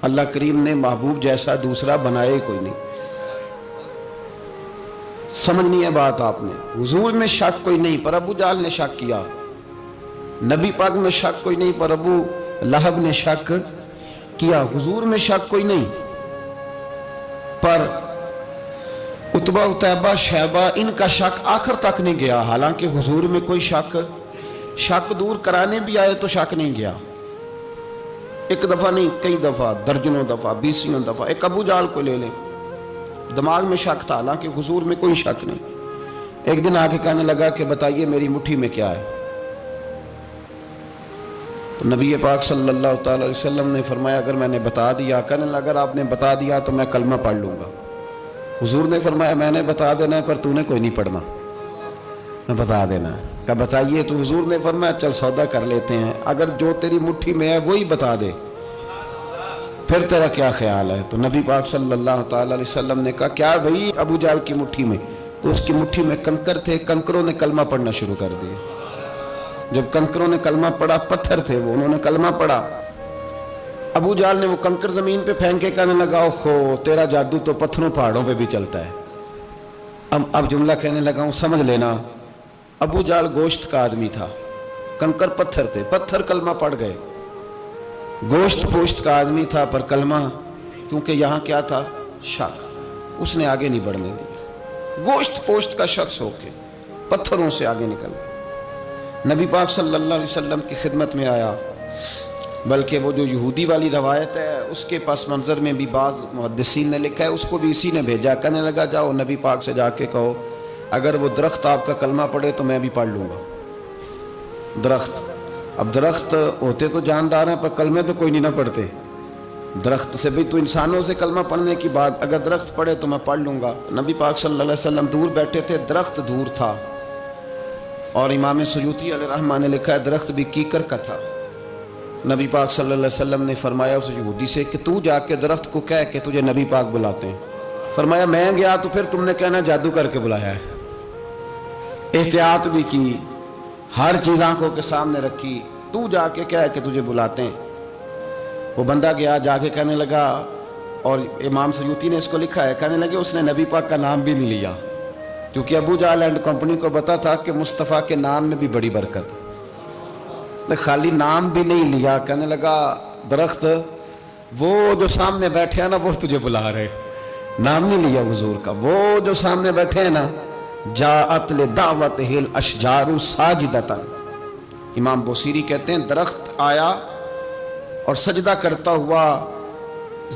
اللہ کریم نے محبوب جیسا دوسرا بنایا کوئی نہیں. سمجھنی ہے بات آپ نے. حضور میں شک کوئی نہیں پر ابو جہل نے شک کیا. نبی پاک میں شک کوئی نہیں پر ابو لہب نے شک کیا. حضور میں شک کوئی نہیں پر عتبہ عتیبہ شیبہ ان کا شک آخر تک نہیں گیا. حالانکہ حضور میں کوئی شک دور کرانے بھی آئے تو شک نہیں گیا. ایک دفعہ نہیں کئی دفعہ, درجنوں دفعہ, بیسیوں دفعہ. ایک ابو جہل کو لے لیں, دماغ میں شک تھا حالانکہ حضور میں کوئی شک نہیں. ایک دن آگے کہنے لگا کہ بتائیے میری مٹھی میں کیا ہے. تو نبی پاک صلی اللہ تعالی علیہ وسلم نے فرمایا اگر میں نے بتا دیا, کہنے لگا اگر آپ نے بتا دیا تو میں کلمہ پڑھ لوں گا. حضور نے فرمایا میں نے بتا دینا ہے پر تو نے کوئی نہیں پڑھنا, میں بتا دینا ہے. کہا بتائیے. تو حضور نے فرمایا چل سودا کر لیتے ہیں, اگر جو تیری مٹھی میں ہے وہی بتا دے پھر تیرا کیا خیال ہے. تو نبی پاک صلی اللہ تعالی علیہ وسلم نے کہا کیا بھئی ابو جہل کی مٹھی میں؟ تو اس کی مٹھی میں کنکر تھے, کنکروں نے کلمہ پڑھنا شروع کر دیا. جب کنکروں نے کلمہ پڑھا, پتھر تھے وہ, انہوں نے کلمہ پڑھا. ابو جہل نے وہ کنکر زمین پہ پھینک کے کہنے لگا اوہو تیرا جادو تو پتھروں پہاڑوں پہ بھی چلتا ہے. اب جملہ کہنے لگا ہوں سمجھ لینا. ابو جہل گوشت کا آدمی تھا, کنکر پتھر تھے, پتھر کلمہ پڑھ گئے. گوشت پوشت کا آدمی تھا پر کلمہ, کیونکہ یہاں کیا تھا شک, اس نے آگے نہیں بڑھنے دیا. گوشت پوشت کا شخص ہو کے پتھروں سے آگے نکل نبی پاک صلی اللہ علیہ وسلم کی خدمت میں آیا. بلکہ وہ جو یہودی والی روایت ہے اس کے پس منظر میں بھی بعض محدثین نے لکھا ہے, اس کو بھی اسی نے بھیجا. کہنے لگا جاؤ نبی پاک سے جا کے کہو اگر وہ درخت آپ کا کلمہ پڑھے تو میں بھی پڑھ لوں گا. درخت, اب درخت ہوتے تو جاندار ہیں پر کلمے تو کوئی نہیں نہ پڑھتے. درخت سے بھی تو انسانوں سے کلمہ پڑھنے کی بات, اگر درخت پڑھے تو میں پڑھ لوں گا. نبی پاک صلی اللہ علیہ وسلم دور بیٹھے تھے, درخت دور تھا. اور امام سیوطی علیہ رحمہ نے لکھا ہے درخت بھی کیکر کا تھا. نبی پاک صلی اللہ علیہ وسلم نے فرمایا اس یہودی سے کہ تو جا کے درخت کو کہہ کہ تجھے نبی پاک بلاتے ہیں. فرمایا میں گیا تو پھر تم نے کہنا جادو کر کے بلایا ہے. احتیاط بھی کی, ہر چیز آنکھوں کے سامنے رکھی, تو جا کے کہہ کہ تجھے بلاتے ہیں. وہ بندہ گیا, جا کے کہنے لگا, اور امام سیوطی نے اس کو لکھا ہے, کہنے لگے اس نے نبی پاک کا نام بھی نہیں لیا, کیونکہ ابو جہل اینڈ کمپنی کو پتا تھا کہ مصطفیٰ کے نام میں بھی بڑی برکت. خالی نام بھی نہیں لیا, کہنے لگا درخت وہ جو سامنے بیٹھے ہیں نا وہ تجھے بلا رہے. نام نہیں لیا حضور کا, وہ جو سامنے بیٹھے ہیں نا جاءت لدعوتہ الاشجار ساجدۃ. امام بوصیری کہتے ہیں درخت آیا اور سجدہ کرتا ہوا,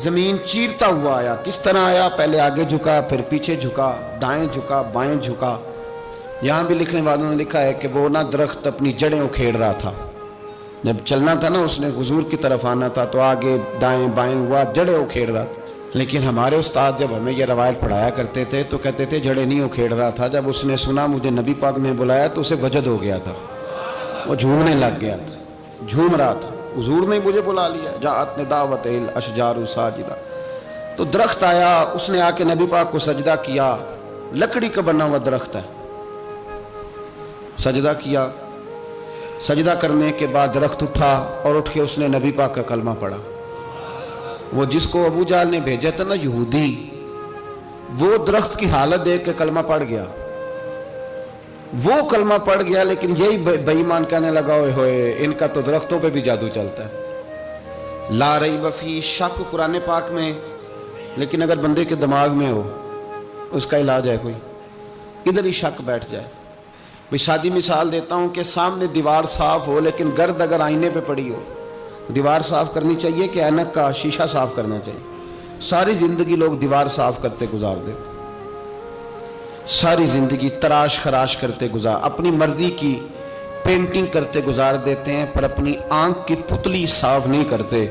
زمین چیرتا ہوا آیا. کس طرح آیا؟ پہلے آگے جھکا, پھر پیچھے جھکا, دائیں جھکا, بائیں جھکا. یہاں بھی لکھنے والوں نے لکھا ہے کہ وہ نہ درخت اپنی جڑیں اکھیڑ رہا تھا. جب چلنا تھا نا اس نے حضور کی طرف آنا تھا تو آگے دائیں بائیں ہوا, جڑیں اکھیڑ رہا تھا. لیکن ہمارے استاد جب ہمیں یہ روایت پڑھایا کرتے تھے تو کہتے تھے جڑیں نہیں اکھیڑ رہا تھا. جب اس نے سنا مجھے نبی پاک نے بلایا تو اسے وجد ہو گیا تھا, وہ جھومنے لگ گیا تھا, جھوم رہا تھا. حضور نے مجھے بلا لیا, جاءت لدعوتہ الاشجار ساجدۃ. تو درخت آیا, اس نے آ کے نبی پاک کو سجدہ کیا. لکڑی کا بنا ہوا درخت ہے, سجدہ کیا. سجدہ کرنے کے بعد درخت اٹھا اور اٹھ کے اس نے نبی پاک کا کلمہ پڑھا. وہ جس کو ابو جہل نے بھیجا تھا نا یہودی, وہ درخت کی حالت دیکھ کے کلمہ پڑھ گیا. وہ کلمہ پڑھ گیا, لیکن یہی بے ایمان کہنے لگا اوئے ہوئے ان کا تو درختوں پہ بھی جادو چلتا ہے. لا ریب فی, شک قرآن پاک میں, لیکن اگر بندے کے دماغ میں ہو اس کا علاج ہے کوئی, ادھر ہی شک بیٹھ جائے. بھئی سادی مثال دیتا ہوں کہ سامنے دیوار صاف ہو لیکن گرد اگر آئینے پہ پڑی ہو, دیوار صاف کرنی چاہیے کہ اینک کا شیشہ صاف کرنا چاہیے؟ ساری زندگی لوگ دیوار صاف کرتے گزار دیتے, ساری زندگی تراش خراش کرتے گزار, اپنی مرضی کی پینٹنگ کرتے گزار دیتے ہیں, پر اپنی آنکھ کی پتلی صاف نہیں کرتے.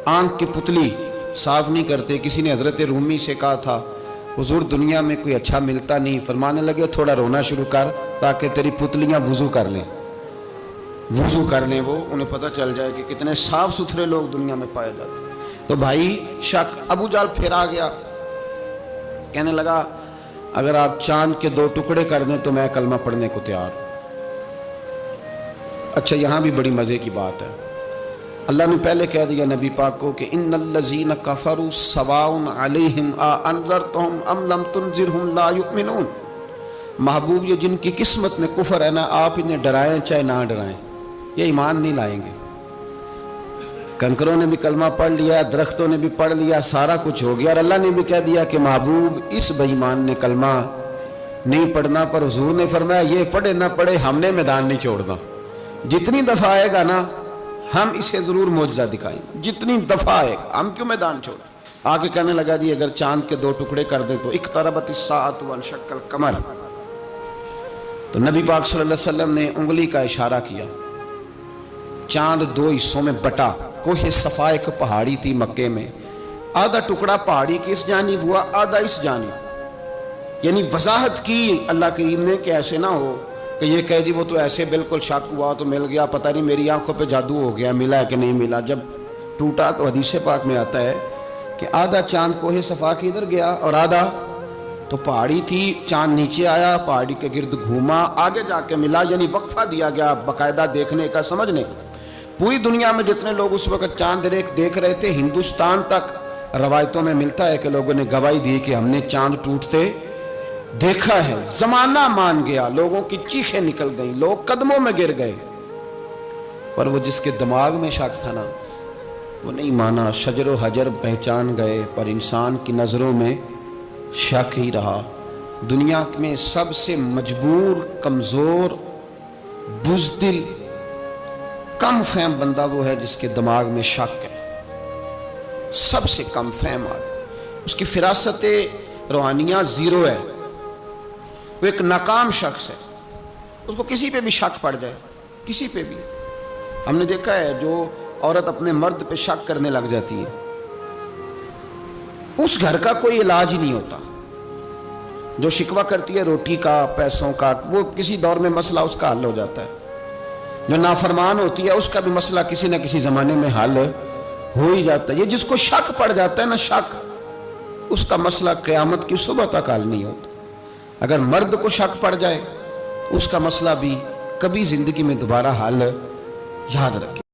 آنکھ کی پتلی صاف نہیں کرتے. کسی نے حضرت رومی سے کہا تھا حضور دنیا میں کوئی اچھا ملتا نہیں. فرمانے لگے تھوڑا رونا شروع کر تاکہ تیری پتلیاں وضو کر لیں, وضو کر لیں. وہ انہیں پتہ چل جائے کہ کتنے صاف ستھرے لوگ دنیا میں پائے جاتے ہیں. تو بھائی شک. ابو جہل پھر آ گیا, کہنے لگا اگر آپ چاند کے 2 ٹکڑے کر دیں تو میں کلمہ پڑھنے کو تیار ہوں. اچھا یہاں بھی بڑی مزے کی بات ہے. اللہ نے پہلے کہہ دیا نبی پاک کو کہ ان الذین کفروا سواء علیہم انذرتہم ام لم تنذرہم لا یؤمنون، محبوب یہ جن کی قسمت میں کفر ہے نا، آپ انہیں ڈرائیں چاہے نہ ڈرائیں، یہ ایمان نہیں لائیں گے۔ کنکروں نے بھی کلمہ پڑھ لیا، درختوں نے بھی پڑھ لیا، سارا کچھ ہو گیا، اور اللہ نے بھی کہہ دیا کہ محبوب اس بے ایمان نے کلمہ نہیں پڑھنا، پر حضور نے فرمایا یہ پڑھے نہ پڑھے ہم نے میدان نہیں چھوڑنا، جتنی دفعہ آئے گا نا ہم اسے ضرور معجزہ دکھائیں گے، جتنی دفعہ آئے گا ہم کیوں میدان چھوڑیں۔ آگے کہنے لگا جی اگر چاند کے 2 ٹکڑے کر دیں تو اقتربت الساعۃ وانشق القمر، تو نبی پاک صلی اللہ علیہ وسلم نے انگلی کا اشارہ کیا، چاند 2 حصوں میں بٹا۔ کوہ صفا ایک پہاڑی تھی مکے میں، آدھا ٹکڑا پہاڑی کی اس جانب ہوا، آدھا اس جانب، یعنی وضاحت کی اللہ کریم نے کہ ایسے نہ ہو کہ یہ کہہ دی وہ تو ایسے بالکل شک ہوا تو مل گیا، پتہ نہیں میری آنکھوں پہ جادو ہو گیا، ملا ہے کہ نہیں ملا۔ جب ٹوٹا تو حدیث پاک میں آتا ہے کہ آدھا چاند کوہ صفا کی ادھر گیا اور آدھا تو پہاڑی تھی، چاند نیچے آیا، پہاڑی کے گرد گھوما، آگے جا کے ملا، یعنی وقفہ دیا گیا باقاعدہ دیکھنے کا، سمجھنے کا۔ پوری دنیا میں جتنے لوگ اس وقت چاند دیکھ رہے تھے، ہندوستان تک روایتوں میں ملتا ہے کہ لوگوں نے گواہی دی کہ ہم نے چاند ٹوٹتے دیکھا ہے۔ زمانہ مان گیا، لوگوں کی چیخیں نکل گئیں، لوگ قدموں میں گر گئے، پر وہ جس کے دماغ میں شک تھا نا وہ نہیں مانا، شجر و حجر پہچان گئے، پر انسان کی نظروں میں شک ہی رہا۔ دنیا میں سب سے مجبور، کمزور، بزدل، کم فہم بندہ وہ ہے جس کے دماغ میں شک ہے، سب سے کم فہم آدمی، اس کی فراست روحانیہ زیرو ہے، وہ ایک ناکام شخص ہے، اس کو کسی پہ بھی شک پڑ جائے، کسی پہ بھی۔ ہم نے دیکھا ہے جو عورت اپنے مرد پہ شک کرنے لگ جاتی ہے اس گھر کا کوئی علاج ہی نہیں ہوتا۔ جو شکوہ کرتی ہے روٹی کا، پیسوں کا، وہ کسی دور میں مسئلہ اس کا حل ہو جاتا ہے۔ جو نافرمان ہوتی ہے اس کا بھی مسئلہ کسی نہ کسی زمانے میں حل ہو ہی جاتا ہے۔ یہ جس کو شک پڑ جاتا ہے نا، شک، اس کا مسئلہ قیامت کی صبح تک حل نہیں ہوتا۔ اگر مرد کو شک پڑ جائے اس کا مسئلہ بھی کبھی زندگی میں دوبارہ حل، یاد رکھیں۔